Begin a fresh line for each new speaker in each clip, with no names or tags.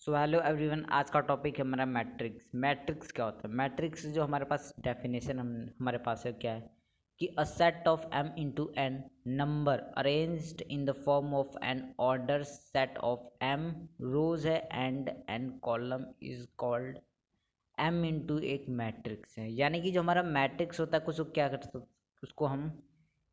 So hello everyone, आज का topic है हमारा मैट्रिक्स। मैट्रिक्स क्या होता है? मैट्रिक्स जो हमारे पास डेफिनेशन हमारे पास है क्या है कि a set of m into n number arranged in the form of an order set of m rows है and n column is called m into एक मैट्रिक्स है। यानी कि जो हमारा मैट्रिक्स होता है उसको क्या कर सकते, उसको हम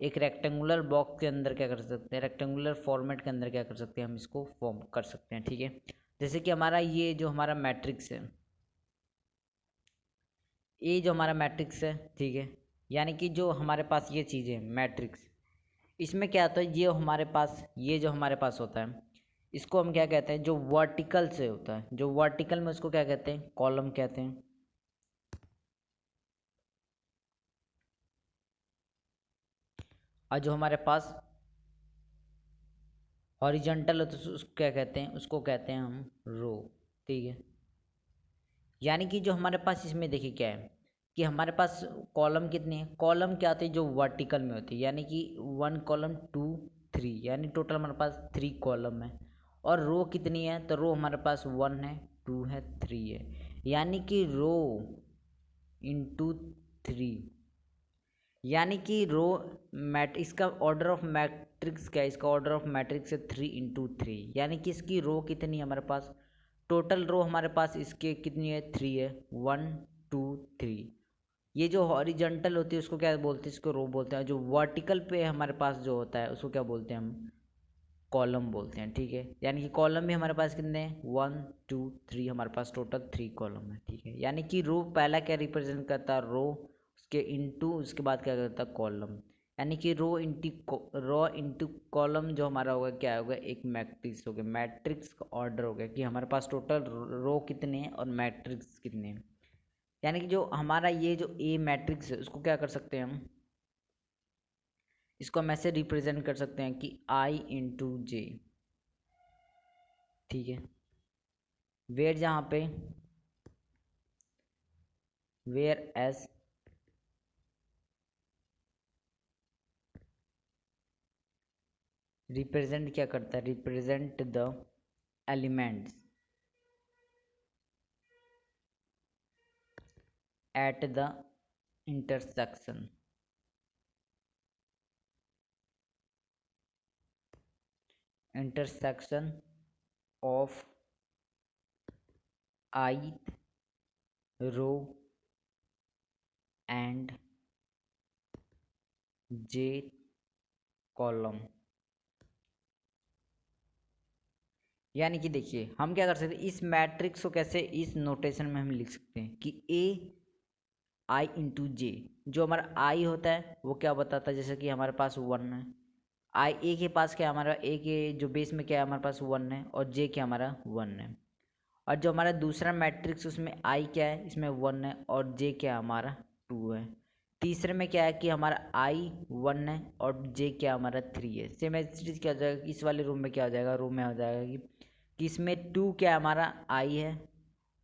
एक रेक्टेंगुलर बॉक्स के अंदर क्या कर सकते हैं, रेक्टेंगुलर फॉर्मेट के अंदर क्या कर सकते हैं, हम इसको फॉर्म कर सकते हैं। ठीक है, जैसे कि हमारा ये जो हमारा मैट्रिक्स है, ये जो हमारा मैट्रिक्स है, ठीक है, यानी कि जो हमारे पास ये चीज़ है मैट्रिक्स, इसमें क्या होता है, ये हमारे पास ये जो हमारे पास होता है इसको हम क्या कहते हैं, जो वर्टिकल से होता है, जो वर्टिकल में उसको क्या कहते हैं, कॉलम कहते हैं। और जो हमारे पास हॉरिजॉन्टल होता है उसको क्या कहते हैं, उसको कहते हैं हम रो। ठीक है, यानी कि जो हमारे पास इसमें देखिए क्या है कि हमारे पास कॉलम कितने हैं, कॉलम क्या होते हैं, जो वर्टिकल में होती है, यानी कि 1 कॉलम 2 3, यानी टोटल हमारे पास 3 कॉलम है। और रो कितनी है, तो रो हमारे पास 1 है 2 है 3 है, यानी कि रो इंटू 3, यानी कि रो मैट इसका ऑर्डर ऑफ मैट्रिक्स क्या है, इसका ऑर्डर ऑफ मैट्रिक्स है 3 इंटू 3, यानी कि इसकी रो कितनी है हमारे पास, टोटल रो हमारे पास इसके कितनी है, 3 है, 1 2 3। ये जो हॉरिजॉन्टल होती है उसको क्या बोलते हैं, इसको रो बोलते हैं। जो वर्टिकल पे हमारे पास जो होता है उसको क्या बोलते हैं, हम कॉलम बोलते हैं। ठीक है, यानी कि कॉलम भी हमारे पास कितने हैं, 1 2 3, हमारे पास टोटल 3 कॉलम है। ठीक है, यानी कि रो पहला क्या रिप्रेजेंट करता है, रो, उसके इंटू उसके बाद क्या करता है, कॉलम, यानी कि रो इंटू कॉलम जो हमारा होगा क्या होगा, एक मैट्रिक्स हो गया। मैट्रिक्स का ऑर्डर हो गया कि हमारे पास टोटल रो कितने हैं और मैट्रिक्स कितने हैं। यानी कि जो हमारा ये जो ए मैट्रिक्स है उसको क्या कर सकते हैं हम, इसको हम ऐसे रिप्रेजेंट कर सकते हैं कि आई इंटू जे। ठीक है, वेयर जहाँ पे वेयर एस रिप्रेजेंट क्या करता है, represent the elements at the intersection intersection of i row and j column. यानी कि देखिए हम क्या कर सकते हैं, इस मैट्रिक्स को कैसे इस नोटेशन में हम लिख सकते हैं कि ए आई इंटू जे, जो हमारा आई होता है वो क्या बताता है, जैसे कि हमारे पास 1 है, आई ए के पास क्या है, हमारा ए के जो बेस में क्या है हमारे पास 1 है, और जे क्या हमारा 1 है। और जो हमारा दूसरा मैट्रिक्स उसमें आई क्या है, इसमें 1 है और जे क्या है हमारा 2 है। तीसरे में क्या है कि हमारा आई 1 है और जे क्या हमारा 3 है। सेम चीज़ क्या हो जाएगा, इस वाले रूम में क्या हो जाएगा, रूम में हो जाएगा कि इसमें 2 क्या हमारा आई है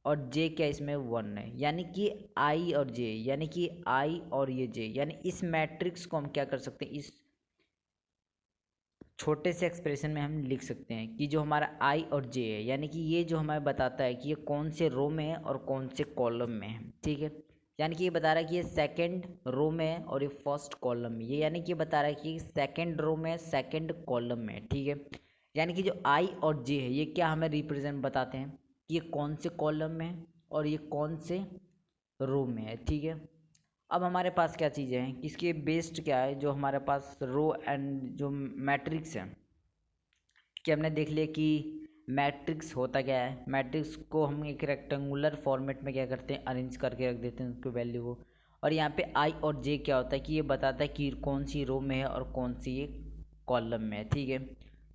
और जे क्या इसमें 1 है, यानी कि आई और जे, यानी कि आई और ये जे, यानी इस मैट्रिक्स को हम क्या कर सकते हैं, इस छोटे से एक्सप्रेशन में हम लिख सकते हैं कि जो हमारा आई और जे है, यानी कि ये जो हमें बताता है कि ये कौन से रो में है और कौन से कॉलम में है। ठीक है, यानी कि ये बता रहा है कि ये सेकंड रो में है और ये फर्स्ट कॉलम में, ये यानी कि ये बता रहा है कि सेकंड रो में सेकंड कॉलम में। ठीक है, यानी कि जो आई और जे है ये क्या हमें रिप्रेजेंट बताते हैं कि ये कौन से कॉलम में है और ये कौन से रो में है। ठीक है, अब हमारे पास क्या चीज़ें हैं, इसके बेस्ड क्या है, जो हमारे पास रो एंड जो मैट्रिक्स है, कि हमने देख लिया कि मैट्रिक्स होता क्या है। मैट्रिक्स को हम एक रेक्टेंगुलर फॉर्मेट में क्या करते हैं, अरेंज करके रख देते हैं उसकी वैल्यू को। और यहाँ पे आई और जे क्या होता है कि ये बताता है कि कौन सी रो में है और कौन सी ये कॉलम में है। ठीक है,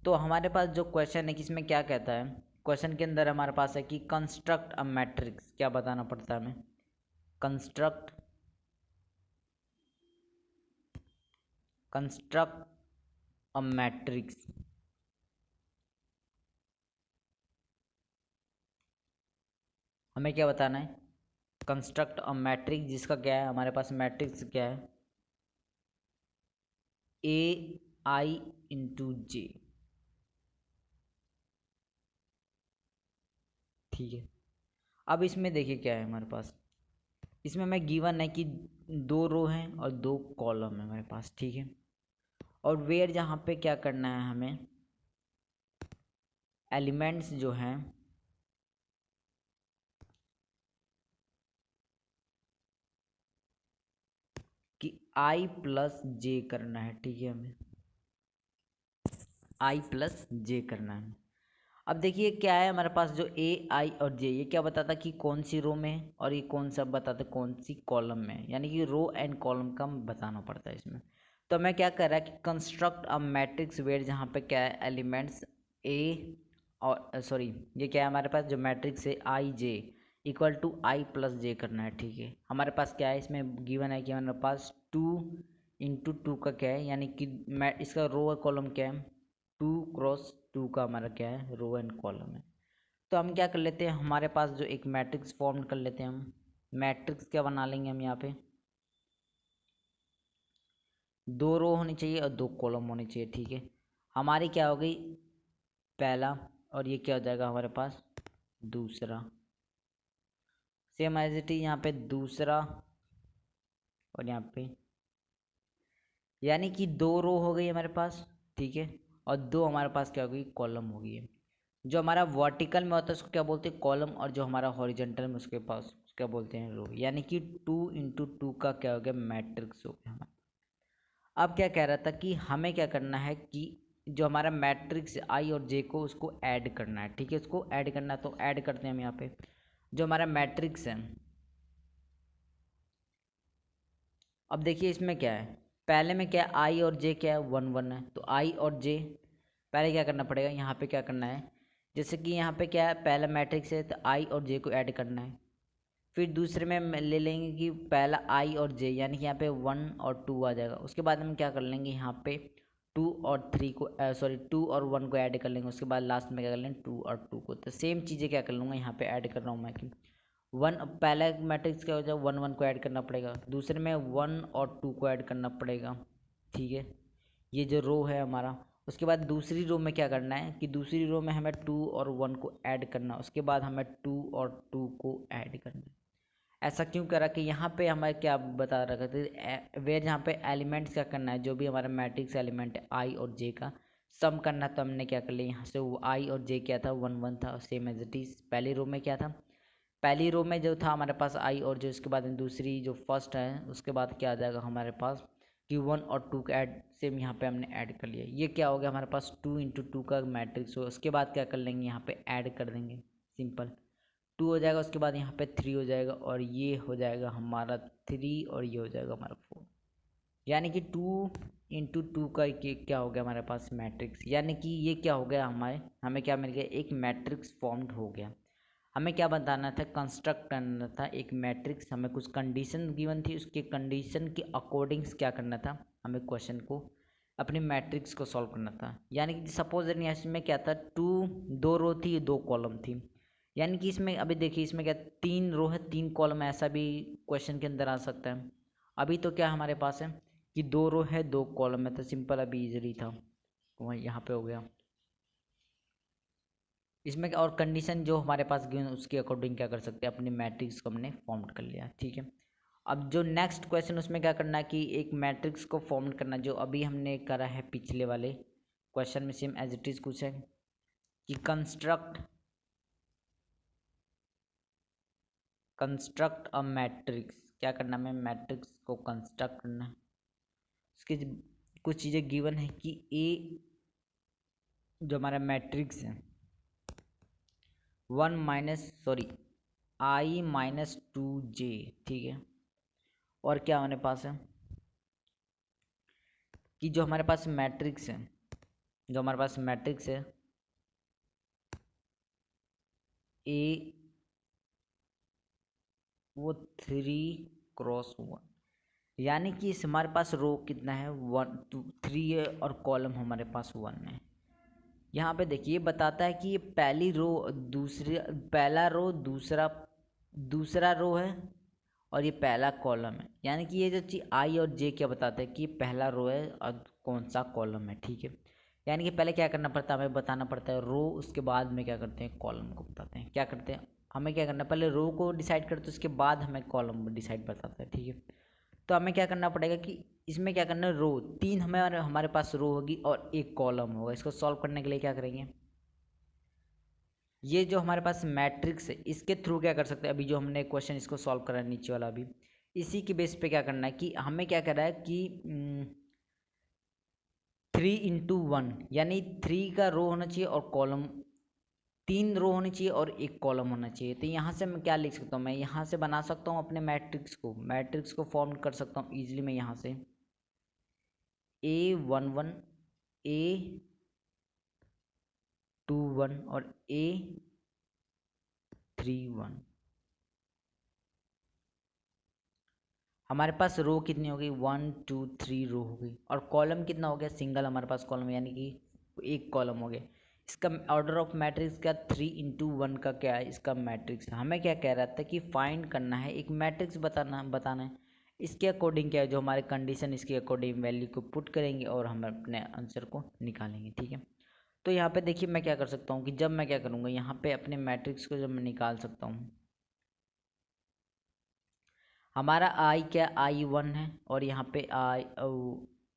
तो हमारे पास जो क्वेश्चन है कि इसमें क्या कहता है, क्वेश्चन के अंदर हमारे पास है कि कंस्ट्रक्ट अ मैट्रिक्स, क्या बताना पड़ता है हमें, कंस्ट्रक्ट कंस्ट्रक्ट अ मैट्रिक्स। हमें क्या बताना है, कंस्ट्रक्ट अ मैट्रिक्स, जिसका क्या है हमारे पास मैट्रिक्स क्या है, ए आई इंटू जे। ठीक है। अब इसमें देखिए क्या है हमारे पास, इसमें हमें गिवन है कि 2 रो हैं और 2 कॉलम है हमारे पास, ठीक है। और वेयर जहाँ पे क्या करना है हमें, एलिमेंट्स जो हैं कि i प्लस जे करना है, ठीक है। हमें i प्लस जे करना है। अब देखिए क्या है हमारे पास, जो ए आई और जे ये क्या बताता कि कौन सी रो में है और ये कौन सा बताता कौन सी कॉलम में है, यानी कि रो एंड कॉलम का बताना पड़ता है इसमें। तो मैं क्या कर रहा है कि कंस्ट्रक्ट अ मैट्रिक्स वेयर, जहाँ पे क्या है एलिमेंट्स ए और सॉरी ये क्या है हमारे पास, जो मैट्रिक्स है आई J equal to I plus जे करना है, ठीक है। हमारे पास क्या है इसमें गिवन है कि हमारे पास 2 × 2 का क्या है, यानी कि मैं इसका रो और कॉलम क्या है 2 × 2 का हमारा क्या है रो एंड कॉलम है। तो हम क्या कर लेते हैं, हमारे पास जो एक मैट्रिक्स फॉर्म कर लेते हैं, हम मैट्रिक्स क्या बना लेंगे हम यहाँ पे, 2 रो होनी चाहिए और 2 कॉलम होने चाहिए, ठीक है। हमारी क्या हो गई पहला, और ये क्या हो जाएगा हमारे पास दूसरा, सेम एज इट इज यहाँ पे दूसरा और यहाँ पे, यानी कि 2 रो हो गई हमारे पास, ठीक है। और 2 हमारे पास क्या हो गई कॉलम हो गई है। जो हमारा वर्टिकल में होता है उसको क्या बोलते हैं कॉलम, और जो हमारा हॉरिजॉन्टल में उसके पास क्या बोलते हैं रो, यानी कि 2 × 2 का क्या हो गया मैट्रिक्स हो गया हमारा। अब क्या कह रहा था कि हमें क्या करना है कि जो हमारा मैट्रिक्स आई और जे को उसको ऐड करना है, ठीक है। उसको ऐड करना है तो ऐड करते हैं हम यहाँ पे, जो हमारा मैट्रिक्स है। अब देखिए इसमें क्या है, पहले में क्या है आई और जे क्या है 1 1 है, तो आई और जे पहले क्या करना पड़ेगा, यहाँ पे क्या करना है, जैसे कि यहाँ पे क्या है पहला मैट्रिक्स है तो आई और जे को ऐड करना है। फिर दूसरे में ले लेंगे कि पहला आई और जे, यानी कि यहाँ पे 1 और 2 आ जाएगा। उसके बाद हम क्या कर लेंगे यहाँ पे 2 और 3 को सॉरी 2 और 1 को ऐड कर लेंगे। उसके बाद लास्ट में क्या कर लेंगे 2 और 2 को। तो सेम चीज़ें क्या कर लूँगा यहाँ पे ऐड कर रहा हूँ मैं कि 1 पहला मैट्रिक्स क्या हो जाए 1 1 को ऐड करना पड़ेगा, दूसरे में 1 और 2 को ऐड करना पड़ेगा, ठीक है। ये जो रो है हमारा, उसके बाद दूसरी रो में क्या करना है कि दूसरी रो में हमें 2 और 1 को ऐड करना, उसके बाद हमें 2 और 2 को ऐड करना है। ऐसा क्यों करा कि यहाँ पे हमें क्या बता रखा था वे, जहाँ पे एलिमेंट्स क्या करना है, जो भी हमारा मैट्रिक्स एलिमेंट है आई और जे का सम करना, तो हमने क्या कर लिया यहाँ से वो आई और जे क्या था 1 1 था, सेम एज इट इज पहली रो में क्या था, पहली रो में जो था हमारे पास आई और जे, उसके बाद दूसरी जो फर्स्ट है उसके बाद क्या आ जाएगा हमारे पास कि 1 और 2 का ऐड, सेम यहाँ पे हमने ऐड कर लिया। ये क्या हो गया हमारे पास 2 × 2 का मैट्रिक्स हो। उसके बाद क्या कर लेंगे यहाँ पे ऐड कर देंगे, सिंपल 2 हो जाएगा, उसके बाद यहाँ पे 3 हो जाएगा, और ये हो जाएगा हमारा 3 और ये हो जाएगा हमारा 4, यानी कि 2 × 2 का ये क्या हो गया हमारे पास मैट्रिक्स, यानी कि ये क्या हो गया हमें क्या मिल गया एक मैट्रिक्स फॉर्म्ड हो गया। हमें क्या बताना था, कंस्ट्रक्ट करना था एक मैट्रिक्स, हमें कुछ कंडीशन गिवन थी, उसके कंडीशन के अकॉर्डिंग्स क्या करना था, हमें क्वेश्चन को अपने मैट्रिक्स को सॉल्व करना था। यानी कि सपोज इसमें क्या था 2 रो थी 2 कॉलम थी, यानी कि इसमें अभी देखिए इसमें क्या 3 रो है 3 कॉलम, ऐसा भी क्वेश्चन के अंदर आ सकता है। अभी तो क्या हमारे पास है कि 2 रो है 2 कॉलम है, तो सिंपल अभी इजीली था वही यहाँ पे हो गया। इसमें और कंडीशन जो हमारे पास गिवन उसके अकॉर्डिंग क्या कर सकते हैं, अपने मैट्रिक्स को हमने फॉर्म कर लिया, ठीक है। अब जो नेक्स्ट क्वेश्चन उसमें क्या करना है कि एक मैट्रिक्स को फॉर्म करना, जो अभी हमने करा है पिछले वाले क्वेश्चन में, सेम एज इट इज कुछ है कि कंस्ट्रक्ट अ मैट्रिक्स, क्या करना है मैट्रिक्स को कंस्ट्रक्ट करना है। उसकी कुछ चीज़ें गिवन है कि ए जो हमारा मैट्रिक्स है 1 - 2j, ठीक है। और क्या हमारे पास है कि जो हमारे पास मैट्रिक्स है, जो हमारे पास मैट्रिक्स है ए वो 3 × 1, यानी कि इस हमारे पास रो कितना है 1 2 3 है और कॉलम हमारे पास 1 है। यहाँ पे देखिए बताता है कि ये पहली रो पहला रो दूसरा रो है और ये पहला कॉलम है, यानी कि ये जो चीज़ आई और जे क्या बताते हैं कि पहला रो है और कौन सा कॉलम है, ठीक है। यानी कि पहले क्या करना पड़ता है हमें बताना पड़ता है रो, उसके बाद में क्या करते हैं कॉलम को बताते हैं, क्या करते हैं हमें क्या करना है, पहले रो को डिसाइड करते उसके बाद हमें कॉलम डिसाइड बताता है, ठीक है। तो हमें क्या करना पड़ेगा कि इसमें क्या करना है, रो 3 हमारे पास रो होगी और एक कॉलम होगा। इसको सॉल्व करने के लिए क्या करेंगे, ये जो हमारे पास मैट्रिक्स है इसके थ्रू क्या कर सकते हैं, अभी जो हमने क्वेश्चन इसको सॉल्व करा है नीचे वाला, अभी इसी की बेस पे क्या करना है कि हमें क्या कर रहा है कि 3 × 1 यानी 3 का रो होना चाहिए और कॉलम, 3 रो होनी चाहिए और एक कॉलम होना चाहिए। तो यहाँ से मैं क्या लिख सकता हूँ, मैं यहाँ से बना सकता हूँ अपने मैट्रिक्स को फॉर्म कर सकता हूँ ईजिली। मैं यहाँ से A11 A21 और A31, हमारे पास रो कितनी हो गई, 1 2 3 रो हो गई, और कॉलम कितना हो गया, सिंगल हमारे पास कॉलम यानी कि एक कॉलम हो गया। इसका ऑर्डर ऑफ मैट्रिक्स का 3 × 1 का क्या है, इसका मैट्रिक्स हमें क्या कह रहा था कि फाइंड करना है, एक मैट्रिक्स बताना है। इसके अकॉर्डिंग क्या है, जो हमारे कंडीशन इसके अकॉर्डिंग वैल्यू को पुट करेंगे और हम अपने आंसर को निकालेंगे, ठीक है। तो यहाँ पे देखिए मैं क्या कर सकता हूँ कि जब मैं क्या करूँगा यहाँ पे अपने मैट्रिक्स को जब मैं निकाल सकता हूँ, हमारा आई क्या, I1 है, और यहाँ पे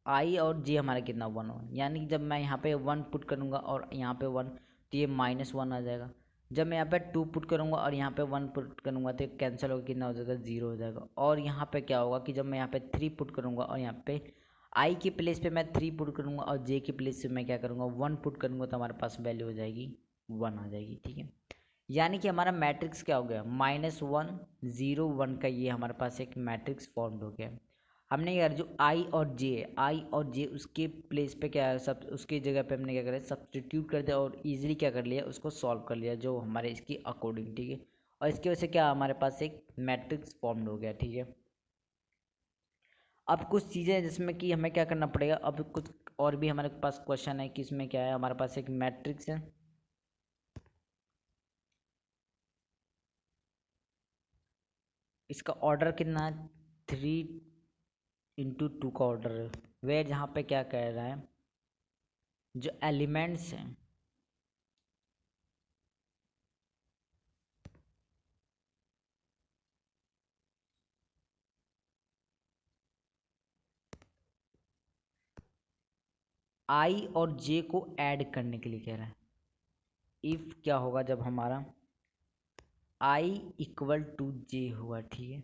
आई और जे हमारा कितना 1 1, यानी कि जब मैं यहाँ पे 1 पुट करूँगा और यहाँ पे 1, तो ये -1 आ जाएगा। जब मैं यहाँ पे 2 पुट करूँगा और यहाँ पे 1 पुट करूँगा तो कैंसिल होकर कितना हो जाएगा, 0 हो जाएगा। और यहाँ पे क्या होगा कि जब मैं यहाँ पे 3 पुट करूँगा और यहाँ पे आई के प्लेस पे मैं 3 पुट करूँगा और जे के प्लेस पे मैं क्या करूँगा 1 पुट करूँगा, तो हमारे पास वैल्यू हो जाएगी 1 आ जाएगी, ठीक है। यानी कि हमारा मैट्रिक्स क्या हो गया, -1 0 1 का ये हमारे पास एक मैट्रिक्स फॉर्म हो गया। हमने यार जो आई और जे उसके प्लेस पे क्या है, सब उसकी जगह पे हमने क्या करा, सब्स्टिट्यूट कर दिया और इजीली क्या कर लिया, उसको सॉल्व कर लिया जो हमारे इसकी अकॉर्डिंग, ठीक है। और इसकी वजह से क्या हमारे पास एक मैट्रिक्स फॉर्म हो गया, ठीक है। अब कुछ चीज़ें जिसमें कि हमें क्या करना पड़ेगा, अब कुछ और भी हमारे पास क्वेश्चन है कि इसमें क्या है, हमारे पास एक मैट्रिक्स है, इसका ऑर्डर कितना है, 3 × 2 का ऑर्डर है। वे जहाँ पे क्या कह रहा है, जो एलिमेंट्स हैं आई और जे को ऐड करने के लिए कह रहा है। इफ़ क्या होगा, जब हमारा आई = जे हुआ, ठीक है।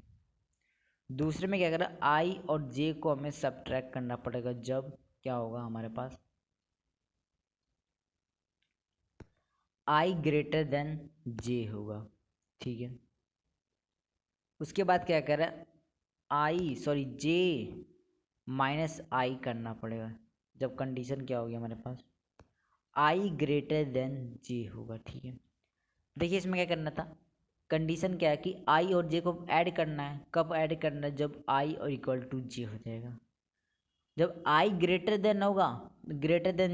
दूसरे में क्या कर रहा है, आई और जे को हमें सब्ट्रैक्ट करना पड़ेगा, जब क्या होगा हमारे पास आई > जे होगा, ठीक है। उसके बाद क्या कर रहा है, जे -आई करना पड़ेगा, जब कंडीशन क्या होगी हमारे पास आई > जे होगा, ठीक है। देखिए इसमें क्या करना था, कंडीशन क्या है कि आई और जे को ऐड करना है, कब ऐड करना है, जब आई और = जे हो जाएगा। जब आई होगा,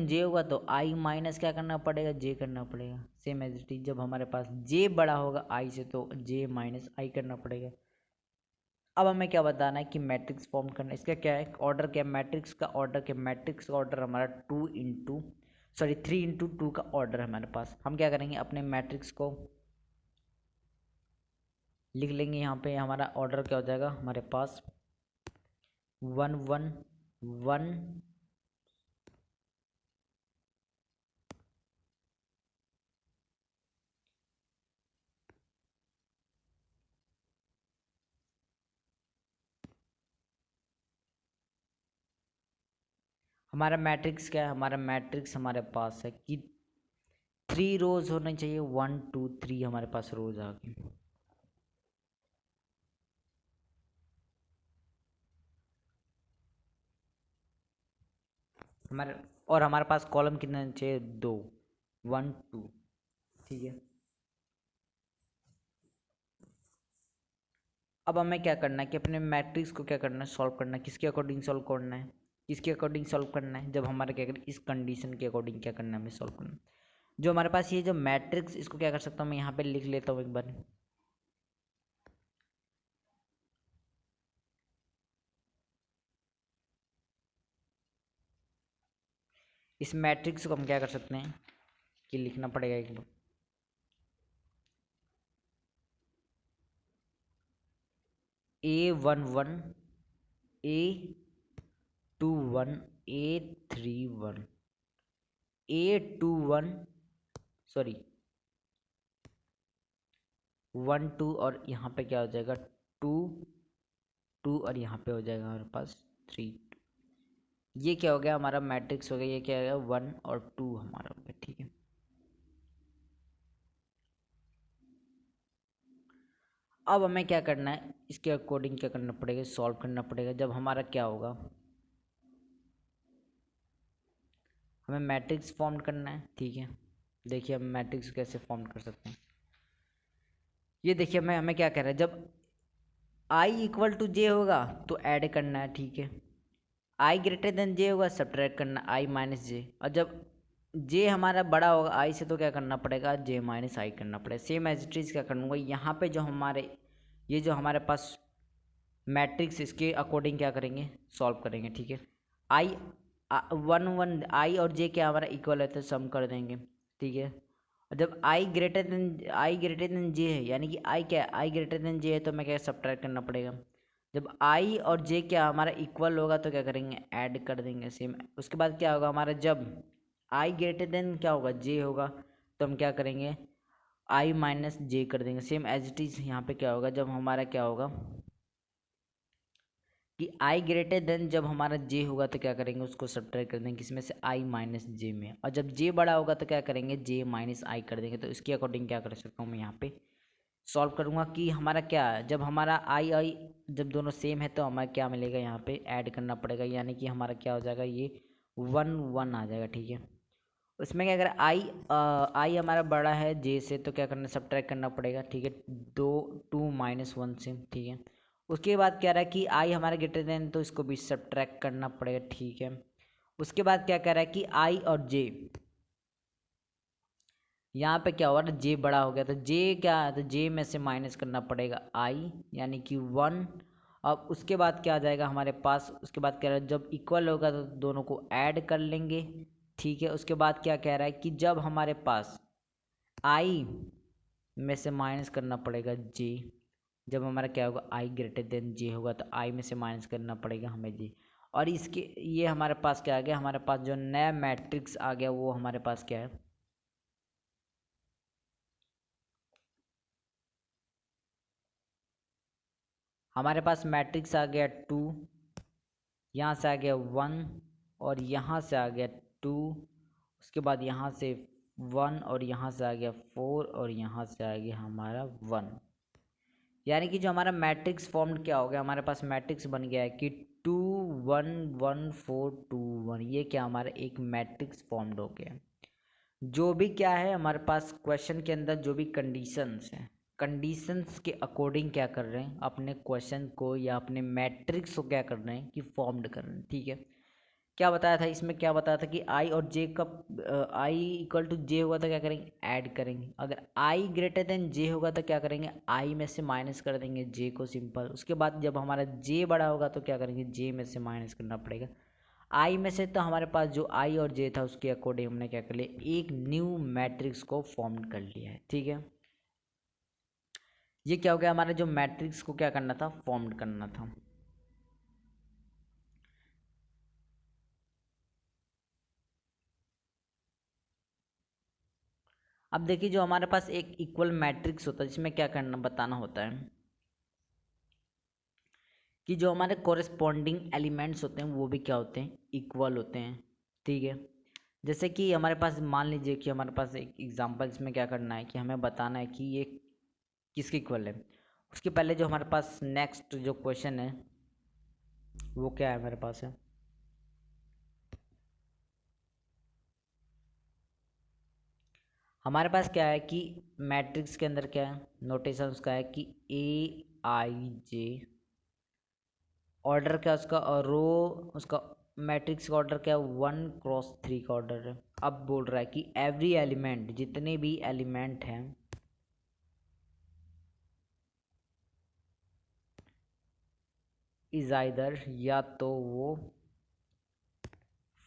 जे होगा, तो आई माइनस क्या करना पड़ेगा, जे करना पड़ेगा, सेम एज इट इज। जब हमारे पास जे बड़ा होगा आई से, तो जे -आई करना पड़ेगा। अब हमें क्या बताना है कि मैट्रिक्स फॉर्म करना है, इसका क्या है ऑर्डर, क्या मैट्रिक्स का ऑर्डर हमारा 3 × 2 का ऑर्डर है हमारे पास। हम क्या करेंगे, अपने मैट्रिक्स को लिख लेंगे, यहाँ पे हमारा ऑर्डर क्या हो जाएगा हमारे पास 1 1 1 हमारा मैट्रिक्स क्या है, हमारा मैट्रिक्स हमारे पास है कि 3 रोज होने चाहिए, 1 2 3 हमारे पास रोज आ गई। हमारे पास कॉलम कितने चाहिए, 2 1 2, ठीक है। अब हमें क्या करना है कि अपने मैट्रिक्स को क्या करना है, सॉल्व करना है, किसके अकॉर्डिंग सॉल्व करना है, किसके अकॉर्डिंग सॉल्व करना है, जब हमारे क्या करें, इस कंडीशन के अकॉर्डिंग क्या करना है, हमें सॉल्व करना है। जो हमारे पास ये जो मैट्रिक्स, इसको क्या कर सकता हूँ मैं यहाँ पे लिख लेता हूँ एक बार। इस मैट्रिक्स को हम क्या कर सकते हैं कि लिखना पड़ेगा एक बार, A11 A21 A31 A21 sorry 1 2 और यहाँ पे क्या हो जाएगा 2 2 और यहाँ पे हो जाएगा हमारे पास 3 2। ये क्या हो गया हमारा मैट्रिक्स हो गया, ये क्या हो गया 1 और 2 हमारा हो गया। ठीक है, अब हमें क्या करना है, इसके अकॉर्डिंग क्या करना पड़ेगा, सॉल्व करना पड़ेगा। जब हमारा क्या होगा, हमें मैट्रिक्स फॉर्म करना है। ठीक है, देखिए हम मैट्रिक्स कैसे फॉर्म कर सकते हैं। ये देखिए हमें क्या कह रहा है, जब आई इक्वल टू जे होगा तो ऐड करना है। ठीक है, आई ग्रेटर देन जे होगा सब्ट्रैक्ट करना आई माइनस जे, और जब जे हमारा बड़ा होगा आई से तो क्या करना पड़ेगा जे माइनस आई करना पड़ेगा। सेम एज इट इज क्या करूँगा, यहाँ पे जो हमारे ये जो हमारे पास मैट्रिक्स इसके अकॉर्डिंग क्या करेंगे सॉल्व करेंगे। ठीक है, आई 1 1 आई और जे क्या हमारा इक्वल है तो सम कर देंगे। ठीक है, और जब आई ग्रेटर देन जे है, यानी कि आई क्या है आई ग्रेटर देन जे है, तो मैं क्या सब्ट्रैक्ट करना पड़ेगा। जब आई और जे क्या हमारा इक्वल होगा तो क्या करेंगे ऐड कर देंगे सेम। उसके बाद क्या होगा हमारा, जब आई ग्रेटर देन क्या होगा जे होगा तो हम क्या करेंगे आई माइनस जे कर देंगे। सेम एज इट इज यहाँ पे क्या होगा, जब हमारा क्या होगा कि आई ग्रेटर देन जब हमारा जे होगा तो क्या करेंगे उसको सब्ट्रैक्ट कर देंगे किसमें से आई माइनस जे में, और जब जे बड़ा होगा तो क्या करेंगे जे माइनस आई कर देंगे। तो इसके अकॉर्डिंग क्या कर सकता हूँ मैं यहाँ पे सॉल्व करूँगा कि हमारा क्या है, जब हमारा आई आई जब दोनों सेम है तो हमारा क्या मिलेगा, यहाँ पे ऐड करना पड़ेगा, यानी कि हमारा क्या हो जाएगा ये 1 1 आ जाएगा। ठीक है, उसमें क्या अगर आई हमारा बड़ा है जे से तो क्या करना सब्ट्रैक्ट करना पड़ेगा। ठीक है, 2 से। ठीक है, उसके बाद क्या रहा है कि आई हमारा ग्रेटर देन तो इसको भी सब्ट्रैक्ट करना पड़ेगा। ठीक है, उसके बाद क्या कह रहा है कि आई और जे, यहाँ पे क्या हुआ ना जे बड़ा हो गया तो जे क्या है तो जे में से माइनस करना पड़ेगा आई, यानी कि 1। अब उसके बाद क्या आ जाएगा हमारे पास, उसके बाद कह रहा है जब इक्वल होगा तो दोनों को ऐड कर लेंगे। ठीक है, उसके बाद क्या कह रहा है कि जब हमारे पास आई में से माइनस करना पड़ेगा जे, जब हमारा क्या होगा आई ग्रेटर देन जे होगा तो आई में से माइनस करना पड़ेगा हमें जे। और इसके ये हमारे पास क्या आ गया, हमारे पास जो नया मैट्रिक्स आ गया वो हमारे पास क्या है, हमारे पास मैट्रिक्स आ गया 2, यहाँ से आ गया 1 और यहाँ से आ गया 2, उसके बाद यहाँ से 1 और यहाँ से आ गया 4 और यहाँ से आ गया हमारा 1। यानी कि जो हमारा मैट्रिक्स फॉर्म क्या हो गया, हमारे पास मैट्रिक्स बन गया है कि 2 1 1 4 2 1। ये क्या हमारा एक मैट्रिक्स फॉर्म्ड हो गया। जो भी क्या है हमारे पास क्वेश्चन के अंदर जो भी कंडीशंस हैं, कंडीशंस के अकॉर्डिंग क्या कर रहे हैं अपने क्वेश्चन को या अपने मैट्रिक्स को क्या कर रहे हैं कि फॉर्म्ड कर रहे हैं। ठीक है, क्या बताया था इसमें, क्या बताया था कि आई और जे का आई इक्वल टू जे होगा तो क्या करेंगे ऐड करेंगे, अगर आई ग्रेटर देन जे होगा तो क्या करेंगे आई में से माइनस कर देंगे जे को सिंपल। उसके बाद जब हमारा जे बड़ा होगा तो क्या करेंगे जे में से माइनस करना पड़ेगा आई में से। तो हमारे पास जो आई और जे था उसके अकॉर्डिंग हमने क्या कर लिया एक न्यू मैट्रिक्स को फॉर्म कर लिया है। ठीक है, ये क्या हो गया हमारा जो मैट्रिक्स को क्या करना था फॉर्म करना था। अब देखिए जो हमारे पास एक इक्वल मैट्रिक्स होता है जिसमें क्या करना बताना होता है कि जो हमारे कोरिस्पॉन्डिंग एलिमेंट्स होते हैं वो भी क्या होते हैं इक्वल होते हैं। ठीक है, जैसे कि हमारे पास मान लीजिए कि हमारे पास एक एग्जांपल इसमें क्या करना है कि हमें बताना है कि ये किसके इक्वल है। उसके पहले जो हमारे पास नेक्स्ट जो क्वेश्चन है वो क्या है हमारे पास है, हमारे पास क्या है कि मैट्रिक्स के अंदर क्या है नोटेशन उसका है कि ए आई जे, ऑर्डर क्या उसका और रो उसका मैट्रिक्स का ऑर्डर क्या है 1 क्रॉस 3 का ऑर्डर है। अब बोल रहा है कि एवरी एलिमेंट जितने भी एलिमेंट हैं इज आइदर या तो वो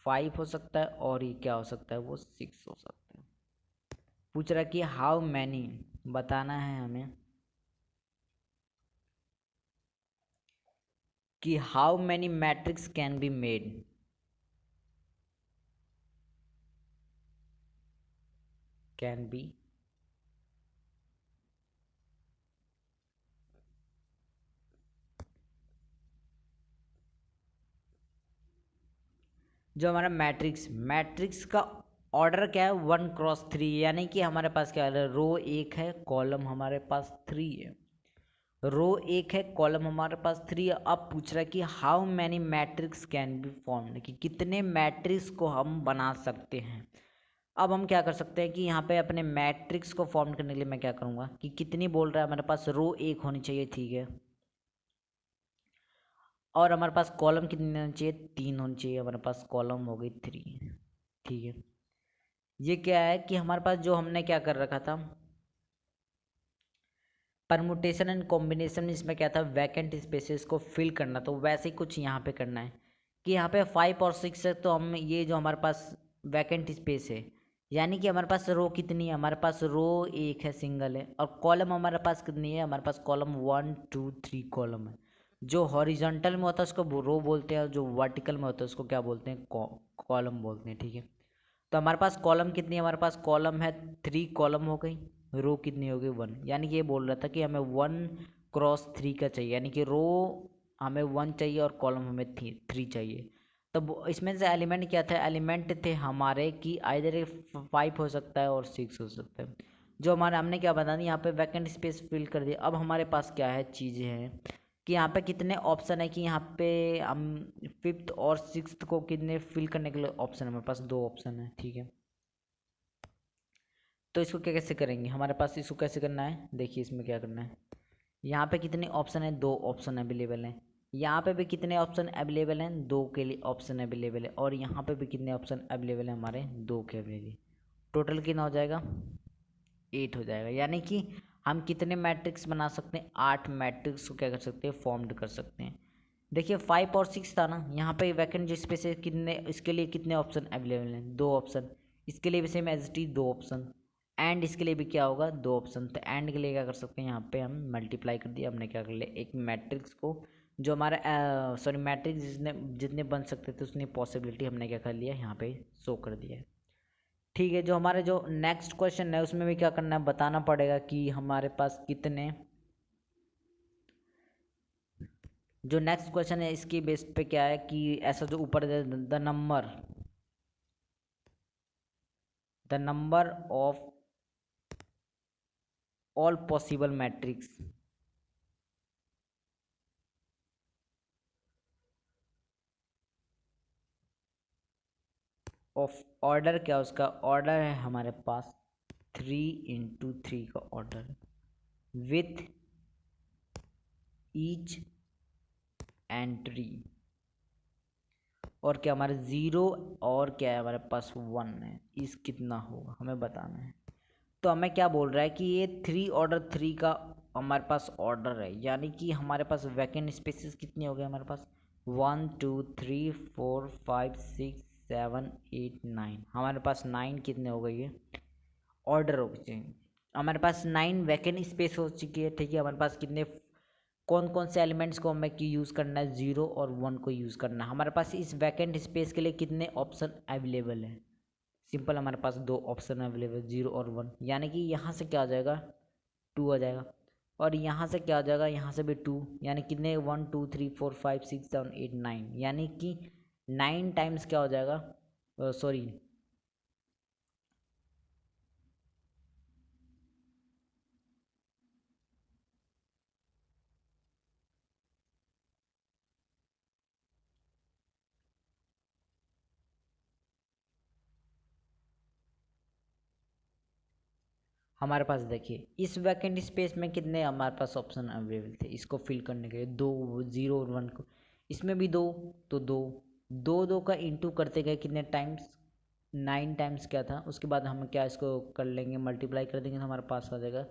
5 हो सकता है और ये क्या हो सकता है वो 6 हो सकता है। पूछ रहा है कि हाउ मैनी बताना है हमें कि how many matrix can be made. Can be जो हमारा मैट्रिक्स का ऑर्डर क्या है 1x3, यानी कि हमारे पास क्या है, रो 1 है, कॉलम हमारे पास 3 है। रो 1 है, कॉलम हमारे पास 3 है। अब पूछ रहा है कि how many matrix can be formed, कि कितने मैट्रिक्स को हम बना सकते हैं। अब हम क्या कर सकते हैं कि यहाँ पे अपने मैट्रिक्स को फॉर्म करने के लिए मैं क्या करूँगा कि कितनी बोल रहा है हमारे पास, रो 1 होनी चाहिए, ठीक है। और हमारे पास कॉलम कितनी होनी चाहिए, 3 होनी चाहिए। हमारे पास कॉलम हो गई 3, ठीक है। ये क्या है कि हमारे पास जो हमने क्या कर रखा था, परमुटेशन एंड कॉम्बिनेशन, इसमें क्या था, वैकेंट स्पेसेस को फिल करना। तो वैसे ही कुछ यहाँ पे करना है कि यहाँ पे 5 और 6 है, तो हम ये जो हमारे पास वैकेंट स्पेस है, यानी कि हमारे पास रो कितनी है, हमारे पास रो 1 है, सिंगल है। और कॉलम हमारे पास कितनी है, हमारे पास कॉलम 1 2 3 कॉलम है। जो हॉरिजॉन्टल में होता है उसको रो बोलते हैं, और जो वर्टिकल में होता है उसको क्या बोलते हैं, कॉलम बोलते हैं, ठीक है। तो हमारे पास कॉलम कितनी है, हमारे पास कॉलम है 3 कॉलम हो गई, रो कितनी हो गई 1, यानी कि ये बोल रहा था कि हमें 1x3 का चाहिए, यानी कि रो हमें 1 चाहिए और कॉलम हमें 3 चाहिए। तब इसमें से एलिमेंट क्या था, एलिमेंट थे हमारे कि आइदर 5 हो सकता है और 6 हो सकता है। जो हमारा हमने क्या बता दी, यहाँ पे वैकेंट स्पेस फिल कर दिया। अब हमारे पास क्या है, चीज़ें हैं कि यहाँ पे कितने ऑप्शन है, कि यहाँ पे हम 5th और 6th को कितने फिल करने के लिए ऑप्शन है, हमारे पास 2 ऑप्शन है, ठीक है। तो इसको क्या कैसे करेंगे, हमारे पास इसको कैसे करना है, देखिए इसमें क्या करना है। यहाँ पे कितने ऑप्शन है, 2 ऑप्शन अवेलेबल हैं। यहाँ पे भी कितने ऑप्शन अवेलेबल हैं, 2 के लिए ऑप्शन अवेलेबल है। और यहाँ पे भी कितने ऑप्शन अवेलेबल हैं, हमारे 2 के अवेलेबल। टोटल कितना हो जाएगा, 8 हो जाएगा। यानी कि हम कितने मैट्रिक्स बना सकते हैं, 8 मैट्रिक्स को क्या कर सकते हैं, फॉर्म्ड कर सकते हैं। देखिए 5 और 6 था ना, यहाँ पे वैकेंट स्पेस है कितने, इसके लिए कितने ऑप्शन अवेलेबल हैं, 2 ऑप्शन। इसके लिए भी same as t 2 option. And इसके लिए भी क्या होगा, 2 ऑप्शन। तो एंड के लिए क्या कर सकते हैं, यहाँ पे हम मल्टीप्लाई कर दिया, हमने क्या कर लिया, एक मैट्रिक्स को जो हमारा सॉरी मैट्रिक्स जितने जितने बन सकते थे उतनी पॉसिबिलिटी हमने क्या कर लिया, यहाँ पे शो कर दिया है, ठीक है। जो हमारे जो नेक्स्ट क्वेश्चन है उसमें भी क्या करना है, बताना पड़ेगा कि हमारे पास कितने, जो नेक्स्ट क्वेश्चन है इसकी बेस पे क्या है कि ऐसा जो ऊपर the number of all possible matrix of order, क्या उसका ऑर्डर है हमारे पास 3 × 3 का ऑर्डर विथ ईच एंट्री। और क्या हमारे 0 और क्या है हमारे पास 1 है, इस कितना होगा हमें बताना है। तो हमें क्या बोल रहा है कि ये 3 ऑर्डर 3 का हमारे पास ऑर्डर है, यानी कि हमारे पास वैकेंट स्पेसेस कितने हो गए, हमारे पास 1 2 3 4 5 6 7 8 9, हमारे पास 9 कितने हो गई है, ऑर्डर हो गए। हमारे पास 9 वैकेंट स्पेस हो चुकी है, ठीक है। हमारे पास कितने, कौन कौन से एलिमेंट्स को हमें की यूज़ करना है, 0 और 1 को यूज़ करना है। हमारे पास इस वैकेंट स्पेस के लिए कितने ऑप्शन अवेलेबल हैं, सिंपल हमारे पास 2 ऑप्शन अवेलेबल, 0 और 1। यानी कि यहाँ से क्या आ जाएगा, 2 आ जाएगा। और यहाँ से क्या आ जाएगा, यहाँ से भी 2, यानी कितने 1 2 3 4 5 6 7 8 9, यानी कि 9 टाइम्स क्या हो जाएगा, सॉरी हमारे पास देखिए इस वैकेंट स्पेस में कितने हमारे पास ऑप्शन अवेलेबल थे इसको फिल करने के लिए, 2 0 और 1 को। इसमें भी 2, तो 2 2 2 का इंटू करते गए कितने टाइम्स, 9 टाइम्स क्या था। उसके बाद हम क्या इसको कर लेंगे, मल्टीप्लाई कर देंगे, तो हमारे पास आ जाएगा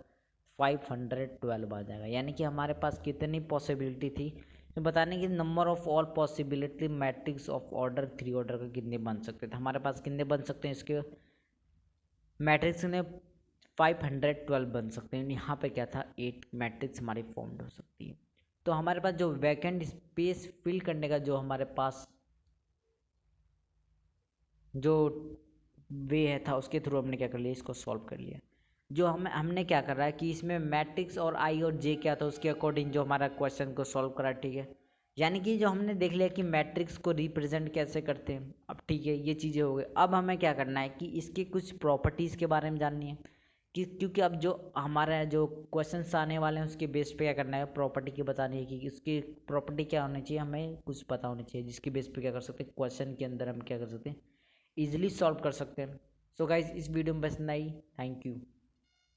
512 आ जाएगा। यानी कि हमारे पास कितनी पॉसिबिलिटी थी, तो बताने की number of all possibility matrix of order 3 order का कितने बन सकते थे, हमारे पास कितने बन सकते हैं इसके मैट्रिक्स ने 512 बन सकते हैं। यहाँ पे क्या था, 8 मैट्रिक्स हमारी फॉर्म्ड हो सकती है। तो हमारे पास जो वैकेंट स्पेस फिल करने का जो हमारे पास जो वे है था, उसके थ्रू हमने क्या कर लिया, इसको सॉल्व कर लिया। जो हमने क्या कर रहा है कि इसमें मैट्रिक्स और आई और जे क्या था, उसके अकॉर्डिंग जो हमारा क्वेश्चन को सॉल्व करा, ठीक है। यानी कि जो हमने देख लिया कि मैट्रिक्स को रिप्रेजेंट कैसे करते हैं, अब ठीक है, ये चीज़ें हो गई। अब हमें क्या करना है कि इसके कुछ प्रॉपर्टीज़ के बारे में जाननी है कि क्योंकि अब जो हमारा जो क्वेश्चंस आने वाले हैं उसके बेस पे क्या करना है, प्रॉपर्टी की बतानी है कि उसकी प्रॉपर्टी क्या होनी चाहिए, हमें कुछ पता होनी चाहिए, जिसके बेस पे क्या कर सकते हैं, क्वेश्चन के अंदर हम क्या कर सकते हैं, ईजिली सॉल्व कर सकते हैं। सो गाइज, इस वीडियो में बस इतना ही। Thank you.